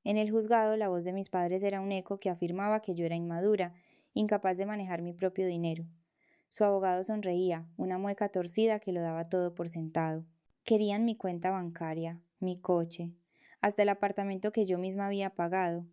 En el juzgado, la voz de mis padres era un eco que afirmaba que yo era inmadura, incapaz de manejar mi propio dinero. Su abogado sonreía, una mueca torcida que lo daba todo por sentado. Querían mi cuenta bancaria, mi coche, hasta el apartamento que yo misma había pagado.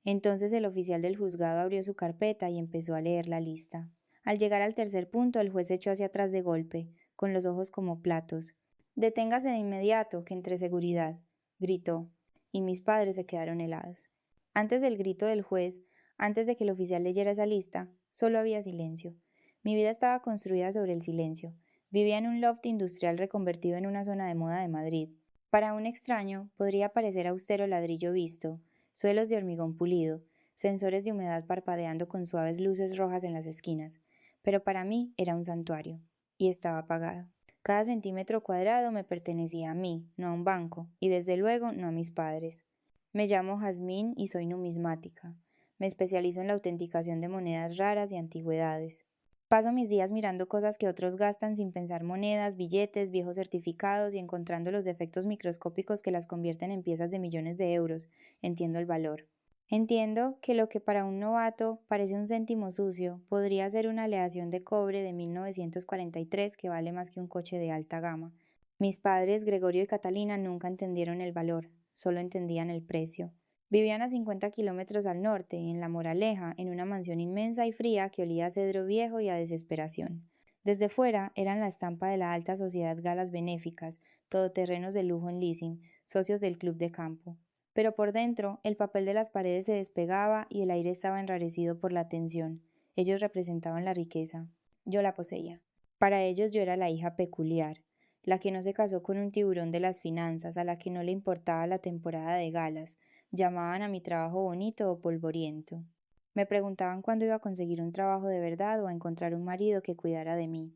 Entonces el oficial del juzgado abrió su carpeta y empezó a leer la lista. Al llegar al tercer punto, el juez se echó hacia atrás de golpe, con los ojos como platos. «Deténgase de inmediato, que entre seguridad», gritó, y mis padres se quedaron helados. Antes del grito del juez, antes de que el oficial leyera esa lista, solo había silencio. Mi vida estaba construida sobre el silencio. Vivía en un loft industrial reconvertido en una zona de moda de Madrid. Para un extraño, podría parecer austero ladrillo visto, suelos de hormigón pulido, sensores de humedad parpadeando con suaves luces rojas en las esquinas, pero para mí era un santuario, y estaba pagado. Cada centímetro cuadrado me pertenecía a mí, no a un banco, y desde luego no a mis padres. Me llamo Jazmín y soy numismática. Me especializo en la autenticación de monedas raras y antigüedades. Paso mis días mirando cosas que otros gastan sin pensar monedas, billetes, viejos certificados y encontrando los defectos microscópicos que las convierten en piezas de millones de euros. Entiendo el valor. Entiendo que lo que para un novato parece un céntimo sucio podría ser una aleación de cobre de 1943 que vale más que un coche de alta gama. Mis padres, Gregorio y Catalina, nunca entendieron el valor, solo entendían el precio. Vivían a 50 kilómetros al norte, en La Moraleja, en una mansión inmensa y fría que olía a cedro viejo y a desesperación. Desde fuera eran la estampa de la alta sociedad galas benéficas, todoterrenos de lujo en leasing, socios del club de campo. Pero por dentro, el papel de las paredes se despegaba y el aire estaba enrarecido por la tensión. Ellos representaban la riqueza. Yo la poseía. Para ellos yo era la hija peculiar, la que no se casó con un tiburón de las finanzas, a la que no le importaba la temporada de galas. Llamaban a mi trabajo bonito o polvoriento. Me preguntaban cuándo iba a conseguir un trabajo de verdad o a encontrar un marido que cuidara de mí.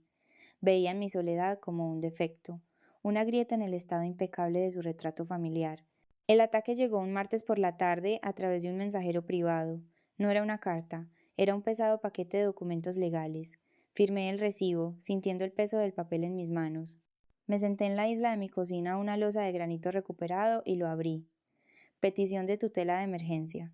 Veían mi soledad como un defecto, una grieta en el estado impecable de su retrato familiar. El ataque llegó un martes por la tarde a través de un mensajero privado. No era una carta, era un pesado paquete de documentos legales. Firmé el recibo, sintiendo el peso del papel en mis manos. Me senté en la isla de mi cocina a una losa de granito recuperado y lo abrí. Petición de tutela de emergencia.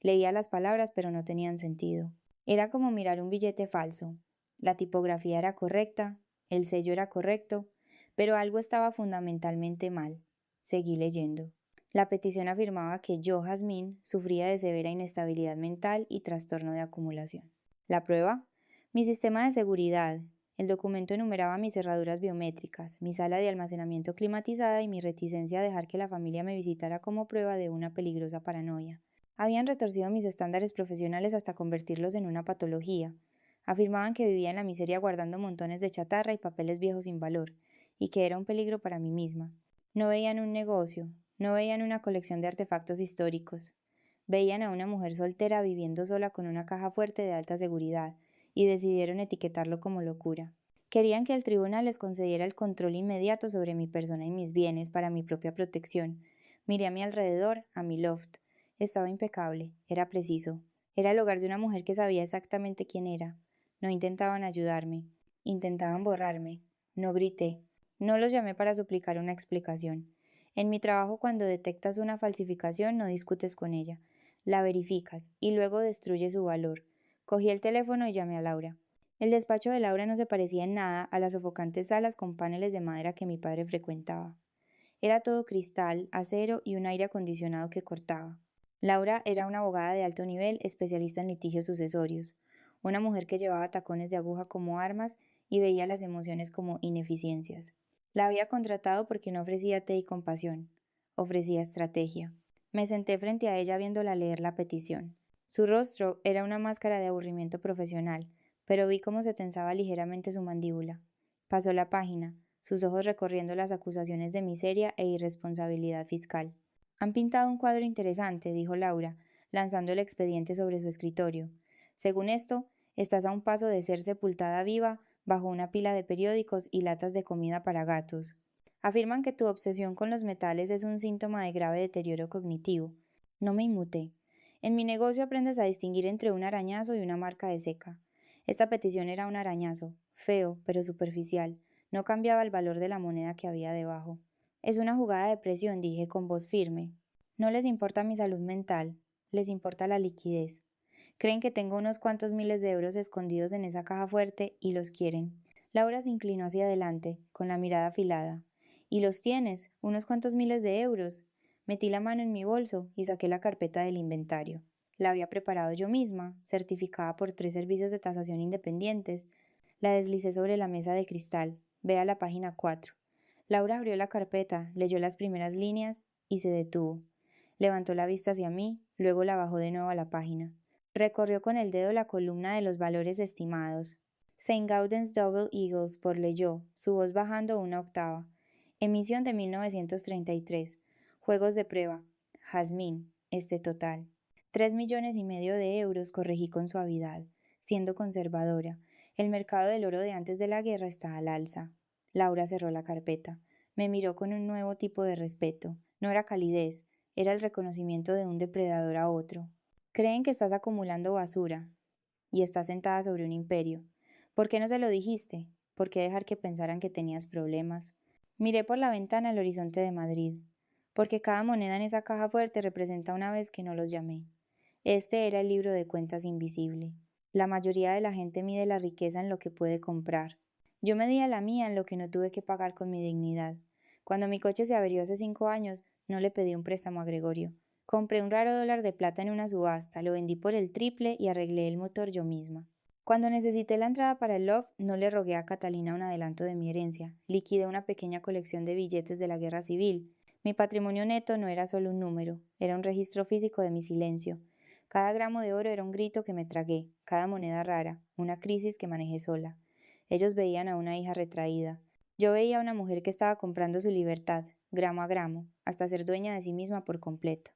Leía las palabras pero no tenían sentido. Era como mirar un billete falso. La tipografía era correcta, el sello era correcto, pero algo estaba fundamentalmente mal. Seguí leyendo. La petición afirmaba que yo, Jazmín, sufría de severa inestabilidad mental y trastorno de acumulación. ¿La prueba? Mi sistema de seguridad. El documento enumeraba mis cerraduras biométricas, mi sala de almacenamiento climatizada y mi reticencia a dejar que la familia me visitara como prueba de una peligrosa paranoia. Habían retorcido mis estándares profesionales hasta convertirlos en una patología. Afirmaban que vivía en la miseria guardando montones de chatarra y papeles viejos sin valor, y que era un peligro para mí misma. No veían un negocio, no veían una colección de artefactos históricos. Veían a una mujer soltera viviendo sola con una caja fuerte de alta seguridad, y decidieron etiquetarlo como locura. Querían que el tribunal les concediera el control inmediato sobre mi persona y mis bienes para mi propia protección. Miré a mi alrededor, a mi loft. Estaba impecable, era preciso. Era el hogar de una mujer que sabía exactamente quién era. No intentaban ayudarme, intentaban borrarme. No grité. No los llamé para suplicar una explicación. En mi trabajo, cuando detectas una falsificación, no discutes con ella. La verificas y luego destruyes su valor. Cogí el teléfono y llamé a Laura. El despacho de Laura no se parecía en nada a las sofocantes salas con paneles de madera que mi padre frecuentaba. Era todo cristal, acero y un aire acondicionado que cortaba. Laura era una abogada de alto nivel, especialista en litigios sucesorios, una mujer que llevaba tacones de aguja como armas y veía las emociones como ineficiencias. La había contratado porque no ofrecía té y compasión, ofrecía estrategia. Me senté frente a ella viéndola leer la petición. Su rostro era una máscara de aburrimiento profesional, pero vi cómo se tensaba ligeramente su mandíbula. Pasó la página, sus ojos recorriendo las acusaciones de miseria e irresponsabilidad fiscal. Han pintado un cuadro interesante, dijo Laura, lanzando el expediente sobre su escritorio. Según esto, estás a un paso de ser sepultada viva bajo una pila de periódicos y latas de comida para gatos. Afirman que tu obsesión con los metales es un síntoma de grave deterioro cognitivo. No me inmuté. En mi negocio aprendes a distinguir entre un arañazo y una marca de seca. Esta petición era un arañazo, feo, pero superficial. No cambiaba el valor de la moneda que había debajo. Es una jugada de presión, dije con voz firme. No les importa mi salud mental, les importa la liquidez. Creen que tengo unos cuantos miles de euros escondidos en esa caja fuerte y los quieren. Laura se inclinó hacia adelante, con la mirada afilada. ¿Y los tienes? ¿Unos cuantos miles de euros? Metí la mano en mi bolso y saqué la carpeta del inventario. La había preparado yo misma, certificada por 3 servicios de tasación independientes. La deslicé sobre la mesa de cristal. Vea la página 4. Laura abrió la carpeta, leyó las primeras líneas y se detuvo. Levantó la vista hacia mí, luego la bajó de nuevo a la página. Recorrió con el dedo la columna de los valores estimados. St. Gaudens Double Eagles por leyó, su voz bajando una octava. Emisión de 1933. Juegos de prueba. Jazmín. Total. 3,5 millones de euros, corregí con suavidad, siendo conservadora. El mercado del oro de antes de la guerra está al alza. Laura cerró la carpeta. Me miró con un nuevo tipo de respeto. No era calidez, era el reconocimiento de un depredador a otro. Creen que estás acumulando basura y estás sentada sobre un imperio. ¿Por qué no se lo dijiste? ¿Por qué dejar que pensaran que tenías problemas? Miré por la ventana al horizonte de Madrid, porque cada moneda en esa caja fuerte representa una vez que no los llamé. Este era el libro de cuentas invisible. La mayoría de la gente mide la riqueza en lo que puede comprar. Yo medía la mía en lo que no tuve que pagar con mi dignidad. Cuando mi coche se averió hace 5 años, no le pedí un préstamo a Gregorio. Compré un raro dólar de plata en una subasta, lo vendí por el triple y arreglé el motor yo misma. Cuando necesité la entrada para el loft, no le rogué a Catalina un adelanto de mi herencia. Liquidé una pequeña colección de billetes de la guerra civil. Mi patrimonio neto no era solo un número, era un registro físico de mi silencio. Cada gramo de oro era un grito que me tragué, cada moneda rara, una crisis que manejé sola. Ellos veían a una hija retraída. Yo veía a una mujer que estaba comprando su libertad, gramo a gramo, hasta ser dueña de sí misma por completo.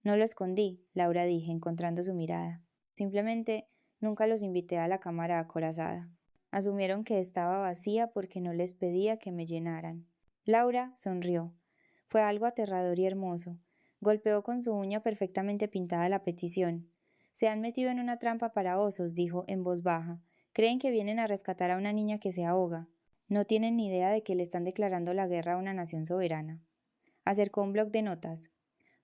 No lo escondí, Laura dije, encontrando su mirada. Simplemente nunca los invité a la cámara acorazada. Asumieron que estaba vacía porque no les pedía que me llenaran. Laura sonrió. Fue algo aterrador y hermoso. Golpeó con su uña perfectamente pintada la petición. Se han metido en una trampa para osos, dijo en voz baja. Creen que vienen a rescatar a una niña que se ahoga. No tienen ni idea de que le están declarando la guerra a una nación soberana. Acercó un bloc de notas.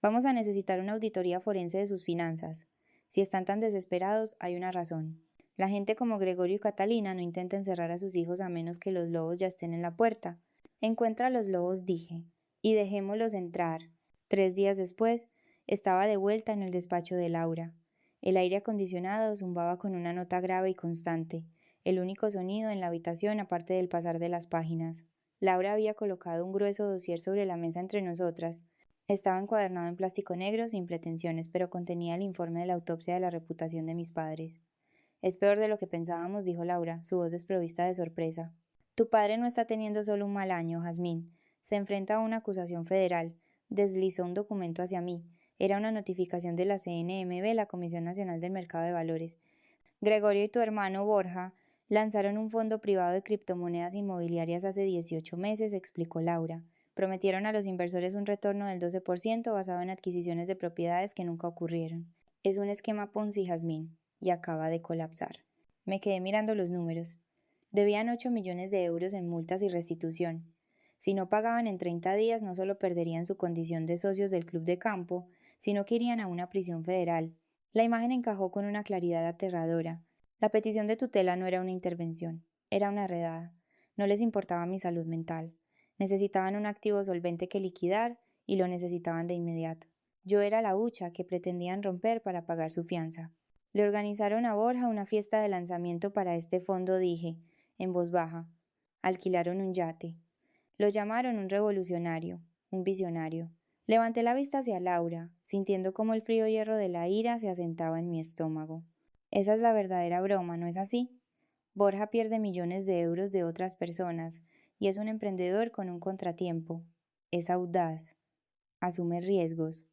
Vamos a necesitar una auditoría forense de sus finanzas. Si están tan desesperados, hay una razón. La gente como Gregorio y Catalina no intenta encerrar a sus hijos a menos que los lobos ya estén en la puerta. Encuentra a los lobos, dije, y dejémoslos entrar. 3 días después, estaba de vuelta en el despacho de Laura. El aire acondicionado zumbaba con una nota grave y constante, el único sonido en la habitación aparte del pasar de las páginas. Laura había colocado un grueso dossier sobre la mesa entre nosotras. Estaba encuadernado en plástico negro sin pretensiones, pero contenía el informe de la autopsia de la reputación de mis padres. Es peor de lo que pensábamos, dijo Laura, su voz desprovista de sorpresa. Tu padre no está teniendo solo un mal año, Jazmín. Se enfrenta a una acusación federal. Deslizó un documento hacia mí. Era una notificación de la CNMV, la Comisión Nacional del Mercado de Valores. Gregorio y tu hermano Borja lanzaron un fondo privado de criptomonedas inmobiliarias hace 18 meses, explicó Laura. Prometieron a los inversores un retorno del 12% basado en adquisiciones de propiedades que nunca ocurrieron. Es un esquema Ponzi, Jazmín, y acaba de colapsar. Me quedé mirando los números. Debían 8 millones de euros en multas y restitución. Si no pagaban en 30 días, no solo perderían su condición de socios del club de campo, sino que irían a una prisión federal. La imagen encajó con una claridad aterradora. La petición de tutela no era una intervención, era una redada. No les importaba mi salud mental. Necesitaban un activo solvente que liquidar y lo necesitaban de inmediato. Yo era la hucha que pretendían romper para pagar su fianza. Le organizaron a Borja una fiesta de lanzamiento para este fondo, dije, en voz baja. Alquilaron un yate. Lo llamaron un revolucionario, un visionario. Levanté la vista hacia Laura, sintiendo cómo el frío hierro de la ira se asentaba en mi estómago. Esa es la verdadera broma, ¿no es así? Borja pierde millones de euros de otras personas y es un emprendedor con un contratiempo. Es audaz. Asume riesgos.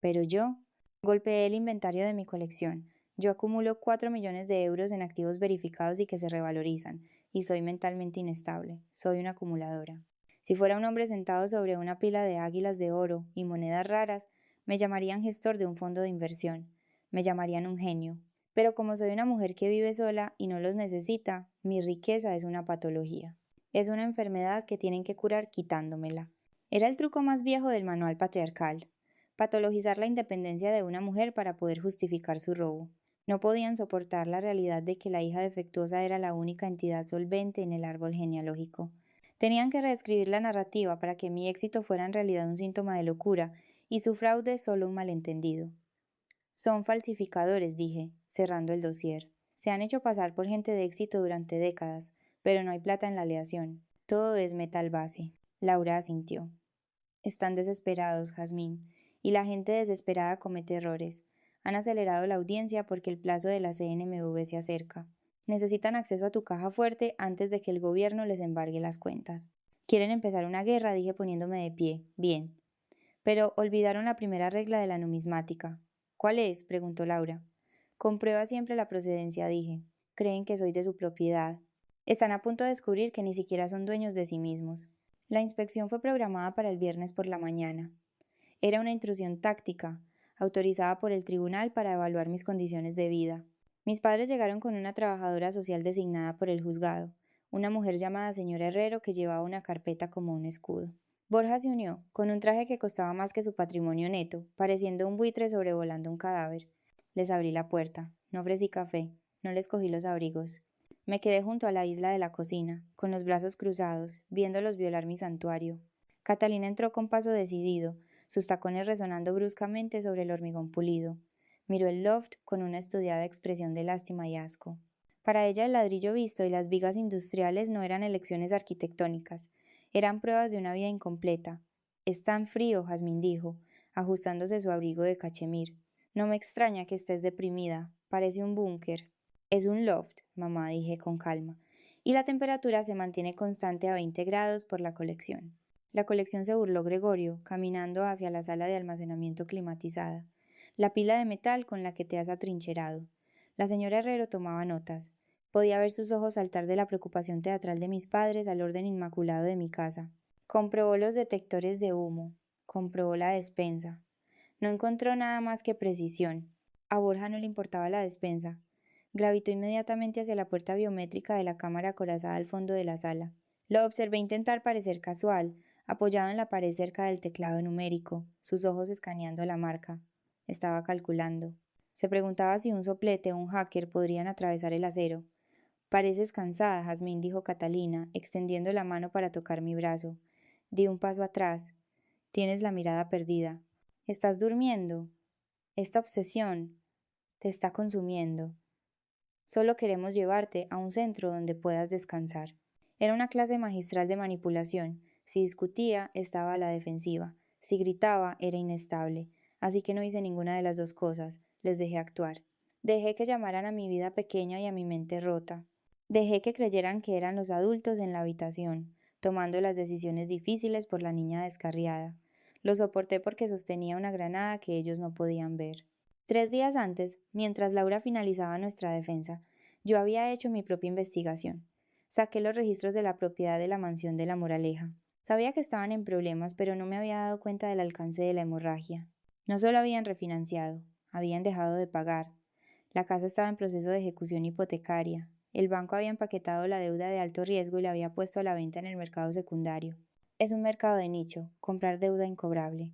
Pero yo golpeé el inventario de mi colección. Yo acumulo 4 millones de euros en activos verificados y que se revalorizan, y soy mentalmente inestable. Soy una acumuladora. Si fuera un hombre sentado sobre una pila de águilas de oro y monedas raras, me llamarían gestor de un fondo de inversión. Me llamarían un genio. Pero como soy una mujer que vive sola y no los necesita, mi riqueza es una patología. Es una enfermedad que tienen que curar quitándomela. Era el truco más viejo del manual patriarcal. patologizar la independencia de una mujer para poder justificar su robo. No podían soportar la realidad de que la hija defectuosa era la única entidad solvente en el árbol genealógico. Tenían que reescribir la narrativa para que mi éxito fuera en realidad un síntoma de locura y su fraude solo un malentendido. Son falsificadores, dije, cerrando el dossier. Se han hecho pasar por gente de éxito durante décadas, pero no hay plata en la aleación. Todo es metal base. Laura asintió. Están desesperados, Jazmín, y la gente desesperada comete errores. Han acelerado la audiencia porque el plazo de la CNMV se acerca. Necesitan acceso a tu caja fuerte antes de que el gobierno les embargue las cuentas. Quieren empezar una guerra, dije poniéndome de pie. Bien. Pero olvidaron la primera regla de la numismática. ¿Cuál es? Preguntó Laura. Comprueba siempre la procedencia, dije. Creen que soy de su propiedad. Están a punto de descubrir que ni siquiera son dueños de sí mismos. La inspección fue programada para el viernes por la mañana. Era una intrusión táctica, autorizada por el tribunal para evaluar mis condiciones de vida. Mis padres llegaron con una trabajadora social designada por el juzgado, una mujer llamada señora Herrero que llevaba una carpeta como un escudo. Borja se unió, con un traje que costaba más que su patrimonio neto, pareciendo un buitre sobrevolando un cadáver. Les abrí la puerta, no ofrecí café, no les cogí los abrigos. Me quedé junto a la isla de la cocina, con los brazos cruzados, viéndolos violar mi santuario. Catalina entró con paso decidido, sus tacones resonando bruscamente sobre el hormigón pulido. Miró el loft con una estudiada expresión de lástima y asco. Para ella el ladrillo visto y las vigas industriales no eran elecciones arquitectónicas, eran pruebas de una vida incompleta. Es tan frío, Jazmín dijo, ajustándose su abrigo de cachemir. No me extraña que estés deprimida, parece un búnker. Es un loft, mamá, dije con calma, y la temperatura se mantiene constante a 20 grados por la colección. La colección se burló Gregorio, caminando hacia la sala de almacenamiento climatizada. La pila de metal con la que te has atrincherado. La señora Herrero tomaba notas. Podía ver sus ojos saltar de la preocupación teatral de mis padres al orden inmaculado de mi casa. Comprobó los detectores de humo. Comprobó la despensa. No encontró nada más que precisión. A Borja no le importaba la despensa. Gravitó inmediatamente hacia la puerta biométrica de la cámara acorazada al fondo de la sala. Lo observé intentar parecer casual, apoyado en la pared cerca del teclado numérico, sus ojos escaneando la marca. Estaba calculando. Se preguntaba si un soplete o un hacker podrían atravesar el acero. Pareces cansada, Jazmín, dijo Catalina, extendiendo la mano para tocar mi brazo. Di un paso atrás. Tienes la mirada perdida. ¿Estás durmiendo? Esta obsesión te está consumiendo. Solo queremos llevarte a un centro donde puedas descansar. Era una clase magistral de manipulación. Si discutía, estaba a la defensiva. Si gritaba, era inestable. Así que no hice ninguna de las dos cosas. Les dejé actuar. Dejé que llamaran a mi vida pequeña y a mi mente rota. Dejé que creyeran que eran los adultos en la habitación, tomando las decisiones difíciles por la niña descarriada. Lo soporté porque sostenía una granada que ellos no podían ver. 3 días antes, mientras Laura finalizaba nuestra defensa, yo había hecho mi propia investigación. Saqué los registros de la propiedad de la mansión de La Moraleja. Sabía que estaban en problemas, pero no me había dado cuenta del alcance de la hemorragia. No solo habían refinanciado, habían dejado de pagar. La casa estaba en proceso de ejecución hipotecaria. El banco había empaquetado la deuda de alto riesgo y la había puesto a la venta en el mercado secundario. Es un mercado de nicho, comprar deuda incobrable.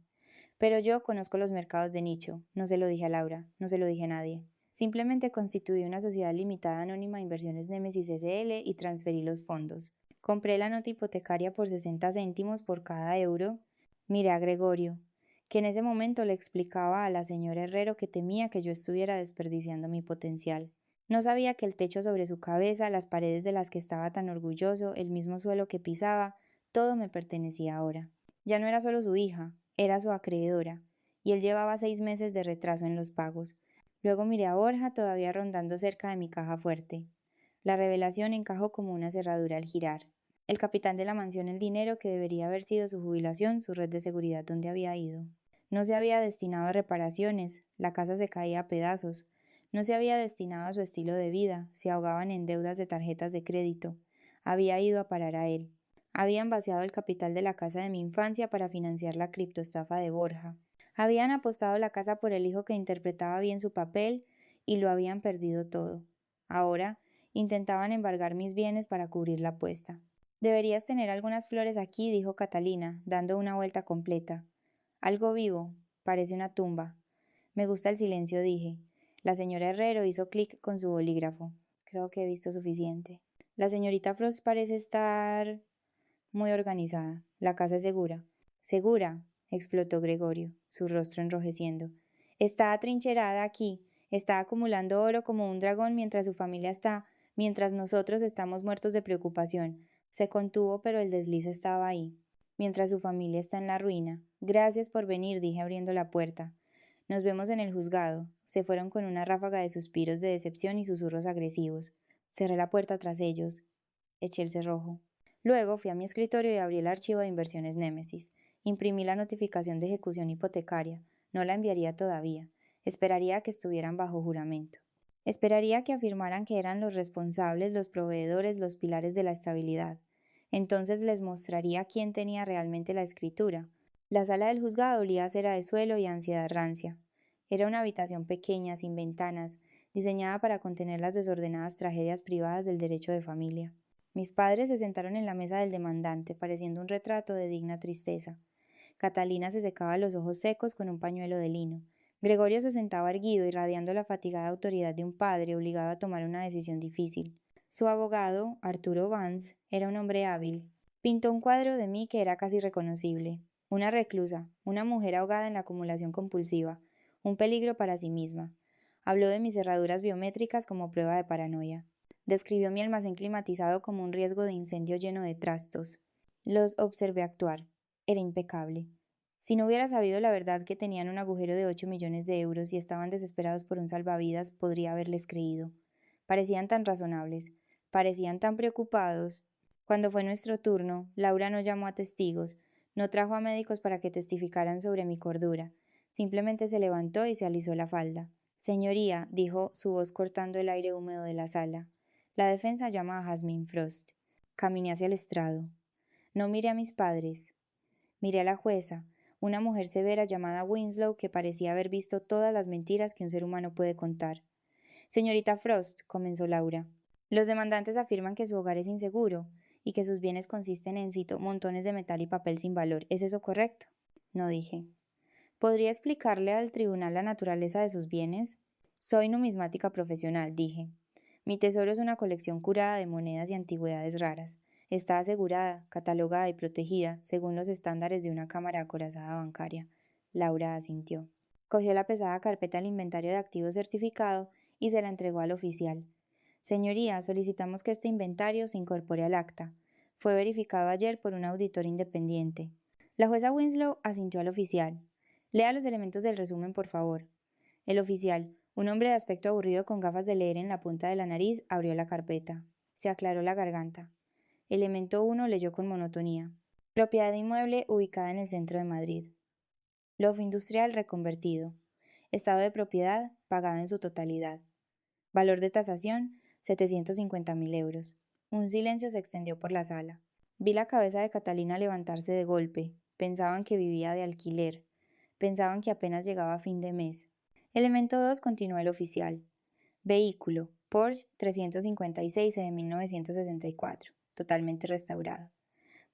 Pero yo conozco los mercados de nicho, no se lo dije a Laura, no se lo dije a nadie. Simplemente constituí una sociedad limitada anónima de inversiones Nemesis SL y transferí los fondos. Compré la nota hipotecaria por 60 céntimos por cada euro. Miré a Gregorio, que en ese momento le explicaba a la señora Herrero que temía que yo estuviera desperdiciando mi potencial. No sabía que el techo sobre su cabeza, las paredes de las que estaba tan orgulloso, el mismo suelo que pisaba, todo me pertenecía ahora. Ya no era solo su hija, era su acreedora, y él llevaba 6 meses de retraso en los pagos. Luego miré a Borja todavía rondando cerca de mi caja fuerte. La revelación encajó como una cerradura al girar. El capitán de la mansión el dinero que debería haber sido su jubilación, su red de seguridad donde había ido. No se había destinado a reparaciones, la casa se caía a pedazos. No se había destinado a su estilo de vida, se ahogaban en deudas de tarjetas de crédito. Había ido a parar a él. Habían vaciado el capital de la casa de mi infancia para financiar la criptoestafa de Borja. Habían apostado la casa por el hijo que interpretaba bien su papel y lo habían perdido todo. Ahora intentaban embargar mis bienes para cubrir la apuesta. Deberías tener algunas flores aquí, dijo Catalina, dando una vuelta completa. Algo vivo. Parece una tumba. Me gusta el silencio, dije. La señora Herrero hizo clic con su bolígrafo. Creo que he visto suficiente. La señorita Frost parece estar muy organizada. La casa es segura. ¿Segura? Explotó Gregorio, su rostro enrojeciendo. Está atrincherada aquí. Está acumulando oro como un dragón mientras nosotros estamos muertos de preocupación. Se contuvo, pero el desliz estaba ahí. Mientras su familia está en la ruina. Gracias por venir, dije abriendo la puerta. Nos vemos en el juzgado. Se fueron con una ráfaga de suspiros de decepción y susurros agresivos. Cerré la puerta tras ellos. Eché el cerrojo. Luego fui a mi escritorio y abrí el archivo de inversiones Némesis. Imprimí la notificación de ejecución hipotecaria. No la enviaría todavía. Esperaría a que estuvieran bajo juramento. Esperaría que afirmaran que eran los responsables, los proveedores, los pilares de la estabilidad. Entonces les mostraría quién tenía realmente la escritura. La sala del juzgado olía a cera de suelo y a ansiedad rancia. Era una habitación pequeña, sin ventanas, diseñada para contener las desordenadas tragedias privadas del derecho de familia. Mis padres se sentaron en la mesa del demandante, pareciendo un retrato de digna tristeza. Catalina se secaba los ojos secos con un pañuelo de lino. Gregorio se sentaba erguido, irradiando la fatigada autoridad de un padre obligado a tomar una decisión difícil. Su abogado, Arturo Vance, era un hombre hábil. Pintó un cuadro de mí que era casi reconocible. Una reclusa, una mujer ahogada en la acumulación compulsiva, un peligro para sí misma. Habló de mis cerraduras biométricas como prueba de paranoia. Describió mi almacén climatizado como un riesgo de incendio lleno de trastos. Los observé actuar. Era impecable. Si no hubiera sabido la verdad que tenían un agujero de 8 millones de euros y estaban desesperados por un salvavidas, podría haberles creído. Parecían tan razonables, parecían tan preocupados. Cuando fue nuestro turno, Laura no llamó a testigos, no trajo a médicos para que testificaran sobre mi cordura. Simplemente se levantó y se alisó la falda. Señoría, dijo, su voz cortando el aire húmedo de la sala. La defensa llama a Jasmine Frost. Caminé hacia el estrado. No miré a mis padres. Miré a la jueza, una mujer severa llamada Winslow que parecía haber visto todas las mentiras que un ser humano puede contar. Señorita Frost, comenzó Laura, los demandantes afirman que su hogar es inseguro y que sus bienes consisten en, cito, montones de metal y papel sin valor. ¿Es eso correcto? No dije. ¿Podría explicarle al tribunal la naturaleza de sus bienes? Soy numismática profesional, dije. Mi tesoro es una colección curada de monedas y antigüedades raras. Está asegurada, catalogada y protegida según los estándares de una cámara acorazada bancaria. Laura asintió. Cogió la pesada carpeta del inventario de activos certificado y se la entregó al oficial. Señoría, solicitamos que este inventario se incorpore al acta. Fue verificado ayer por un auditor independiente. La jueza Winslow asintió al oficial. Lea los elementos del resumen, por favor. El oficial, un hombre de aspecto aburrido con gafas de leer en la punta de la nariz, abrió la carpeta. Se aclaró la garganta. Elemento 1 leyó con monotonía. Propiedad inmueble ubicada en el centro de Madrid. Loft industrial reconvertido. Estado de propiedad pagado en su totalidad. Valor de tasación 750.000 euros. Un silencio se extendió por la sala. Vi la cabeza de Catalina levantarse de golpe. Pensaban que vivía de alquiler. Pensaban que apenas llegaba a fin de mes. Elemento 2 continuó el oficial. Vehículo, Porsche 356 de 1964, totalmente restaurado.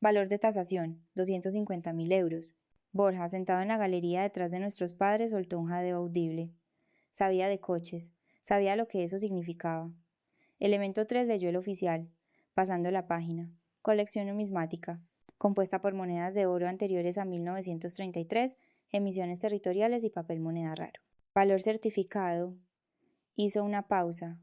Valor de tasación, 250.000 euros. Borja, sentado en la galería detrás de nuestros padres, soltó un jadeo audible. Sabía de coches, sabía lo que eso significaba. Elemento 3 leyó el oficial, pasando la página. Colección numismática, compuesta por monedas de oro anteriores a 1933, emisiones territoriales y papel moneda raro. Valor certificado. Hizo una pausa.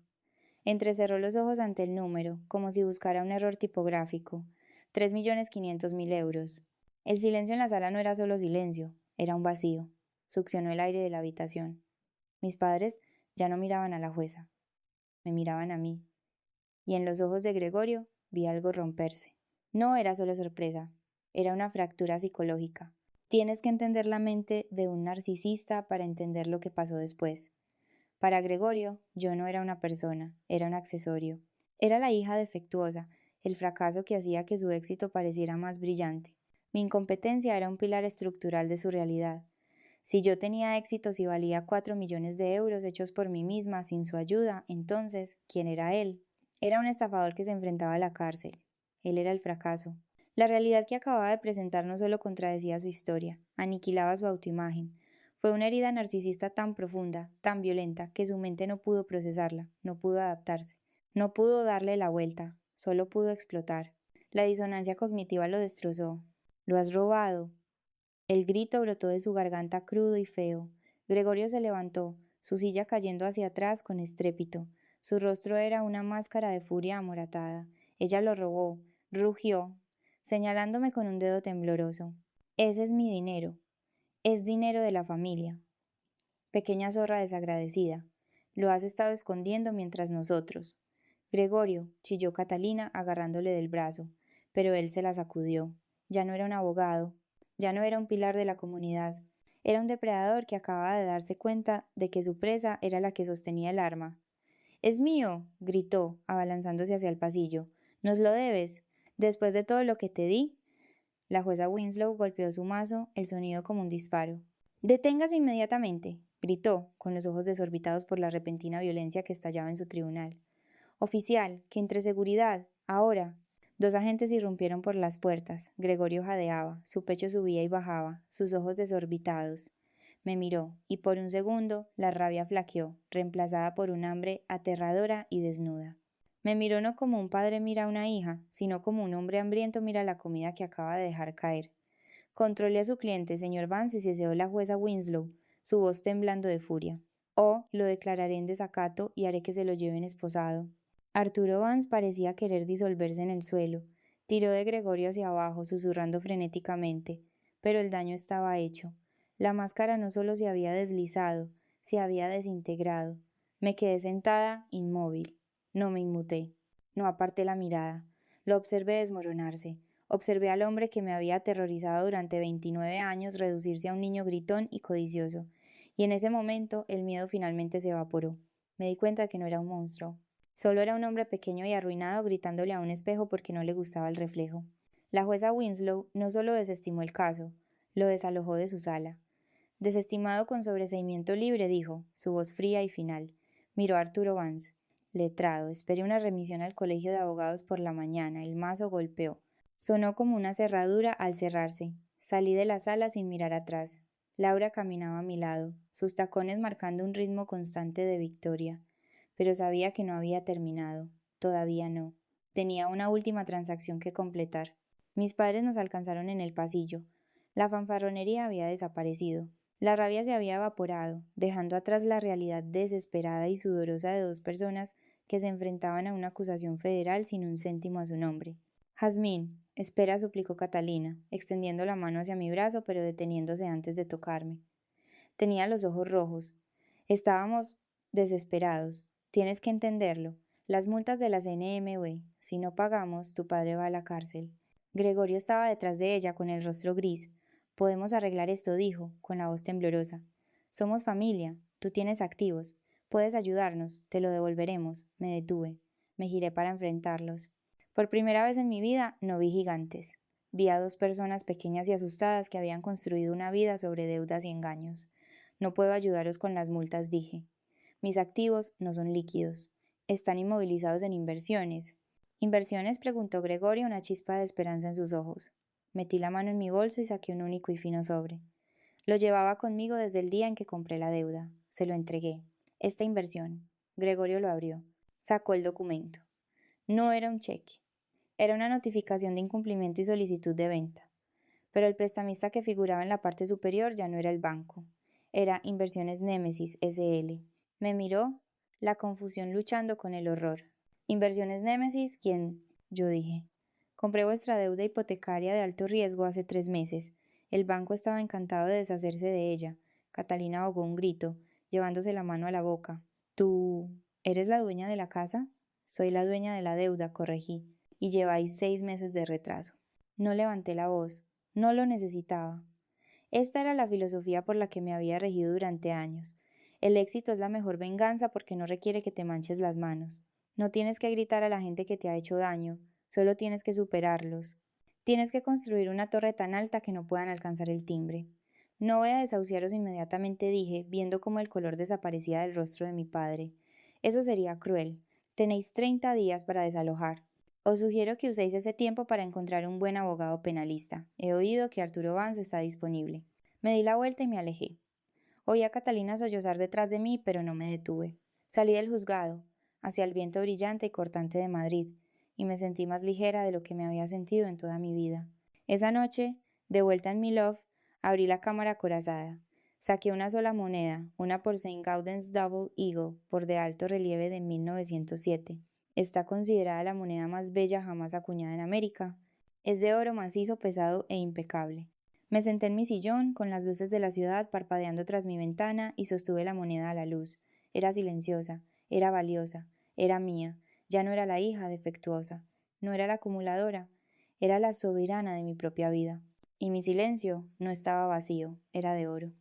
Entrecerró los ojos ante el número, como si buscara un error tipográfico. 3.500.000 euros. El silencio en la sala no era solo silencio, era un vacío. Succionó el aire de la habitación. Mis padres ya no miraban a la jueza, me miraban a mí. Y en los ojos de Gregorio vi algo romperse. No era solo sorpresa, era una fractura psicológica. Tienes que entender la mente de un narcisista para entender lo que pasó después. Para Gregorio, yo no era una persona, era un accesorio. Era la hija defectuosa, el fracaso que hacía que su éxito pareciera más brillante. Mi incompetencia era un pilar estructural de su realidad. Si yo tenía éxitos y valía 4 millones de euros hechos por mí misma sin su ayuda, entonces, ¿quién era él? Era un estafador que se enfrentaba a la cárcel. Él era el fracaso. La realidad que acababa de presentar no solo contradecía su historia, aniquilaba su autoimagen. Fue una herida narcisista tan profunda, tan violenta, que su mente no pudo procesarla, no pudo adaptarse, no pudo darle la vuelta, solo pudo explotar. La disonancia cognitiva lo destrozó. «¡Lo has robado!». El grito brotó de su garganta crudo y feo. Gregorio se levantó, su silla cayendo hacia atrás con estrépito. Su rostro era una máscara de furia amoratada. Ella lo robó, rugió, señalándome con un dedo tembloroso. «Ese es mi dinero. Es dinero de la familia. Pequeña zorra desagradecida. Lo has estado escondiendo mientras nosotros». «Gregorio», chilló Catalina agarrándole del brazo, pero él se la sacudió. Ya no era un abogado, ya no era un pilar de la comunidad. Era un depredador que acababa de darse cuenta de que su presa era la que sostenía el arma. «¡Es mío!», gritó, abalanzándose hacia el pasillo. «¡Nos lo debes! Después de todo lo que te di». La jueza Winslow golpeó su mazo, el sonido como un disparo. «¡Deténgase inmediatamente!», gritó, con los ojos desorbitados por la repentina violencia que estallaba en su tribunal. «Oficial, que entre seguridad, ahora». Dos agentes irrumpieron por las puertas. Gregorio jadeaba, su pecho subía y bajaba, sus ojos desorbitados. Me miró, y por un segundo la rabia flaqueó, reemplazada por un hambre aterradora y desnuda. Me miró no como un padre mira a una hija, sino como un hombre hambriento mira la comida que acaba de dejar caer. «Controle a su cliente, señor Vance», ceseó la jueza Winslow, su voz temblando de furia. «O lo declararé en desacato y haré que se lo lleven esposado». Arturo Vance parecía querer disolverse en el suelo. Tiró de Gregorio hacia abajo, susurrando frenéticamente. Pero el daño estaba hecho. La máscara no solo se había deslizado, se había desintegrado. Me quedé sentada, inmóvil. No me inmuté. No aparté la mirada. Lo observé desmoronarse. Observé al hombre que me había aterrorizado durante 29 años reducirse a un niño gritón y codicioso. Y en ese momento el miedo finalmente se evaporó. Me di cuenta de que no era un monstruo. Solo era un hombre pequeño y arruinado gritándole a un espejo porque no le gustaba el reflejo. La jueza Winslow no solo desestimó el caso, lo desalojó de su sala. Desestimado con sobreseimiento libre, dijo, su voz fría y final. Miró a Arturo Vance. «Letrado, esperé una remisión al colegio de abogados por la mañana. El mazo golpeó. Sonó como una cerradura al cerrarse. Salí de la sala sin mirar atrás. Laura caminaba a mi lado, sus tacones marcando un ritmo constante de victoria. Pero sabía que no había terminado. Todavía no. Tenía una última transacción que completar. Mis padres nos alcanzaron en el pasillo. La fanfarronería había desaparecido. La rabia se había evaporado, dejando atrás la realidad desesperada y sudorosa de dos personas que se enfrentaban a una acusación federal sin un céntimo a su nombre. «Jazmín», espera, suplicó Catalina, extendiendo la mano hacia mi brazo pero deteniéndose antes de tocarme. Tenía los ojos rojos. Estábamos desesperados. Tienes que entenderlo. Las multas de la CNMV. Si no pagamos, tu padre va a la cárcel. Gregorio estaba detrás de ella con el rostro gris. «Podemos arreglar esto», dijo, con la voz temblorosa. «Somos familia. Tú tienes activos. Puedes ayudarnos. Te lo devolveremos». Me detuve. Me giré para enfrentarlos. Por primera vez en mi vida no vi gigantes. Vi a dos personas pequeñas y asustadas que habían construido una vida sobre deudas y engaños. «No puedo ayudaros con las multas», dije. «Mis activos no son líquidos. Están inmovilizados en inversiones». «¿Inversiones?», preguntó Gregorio, una chispa de esperanza en sus ojos. Metí la mano en mi bolso y saqué un único y fino sobre. Lo llevaba conmigo desde el día en que compré la deuda. Se lo entregué. «Esta inversión». Gregorio lo abrió. Sacó el documento. No era un cheque. Era una notificación de incumplimiento y solicitud de venta. Pero el prestamista que figuraba en la parte superior ya no era el banco. Era Inversiones Némesis S.L. Me miró, la confusión luchando con el horror. «Inversiones Némesis, ¿quién?», yo dije. «Compré vuestra deuda hipotecaria de alto riesgo hace 3 meses. El banco estaba encantado de deshacerse de ella». Catalina ahogó un grito, llevándose la mano a la boca. «¿Tú eres la dueña de la casa?». «Soy la dueña de la deuda», corregí. «Y lleváis 6 meses de retraso». No levanté la voz. No lo necesitaba. Esta era la filosofía por la que me había regido durante años. El éxito es la mejor venganza porque no requiere que te manches las manos. No tienes que gritar a la gente que te ha hecho daño, solo tienes que superarlos. Tienes que construir una torre tan alta que no puedan alcanzar el timbre. «No voy a desahuciaros inmediatamente», dije, viendo cómo el color desaparecía del rostro de mi padre. «Eso sería cruel. Tenéis 30 días para desalojar. Os sugiero que uséis ese tiempo para encontrar un buen abogado penalista. He oído que Arturo Vance está disponible». Me di la vuelta y me alejé. Oí a Catalina sollozar detrás de mí, pero no me detuve. Salí del juzgado, hacia el viento brillante y cortante de Madrid, y me sentí más ligera de lo que me había sentido en toda mi vida. Esa noche, de vuelta en mi loft, abrí la cámara acorazada. Saqué una sola moneda, una por Saint Gaudens Double Eagle, por de alto relieve de 1907. Está considerada la moneda más bella jamás acuñada en América. Es de oro macizo, pesado e impecable. Me senté en mi sillón, con las luces de la ciudad parpadeando tras mi ventana, y sostuve la moneda a la luz. Era silenciosa, era valiosa, era mía, ya no era la hija defectuosa, no era la acumuladora, era la soberana de mi propia vida. Y mi silencio no estaba vacío, era de oro.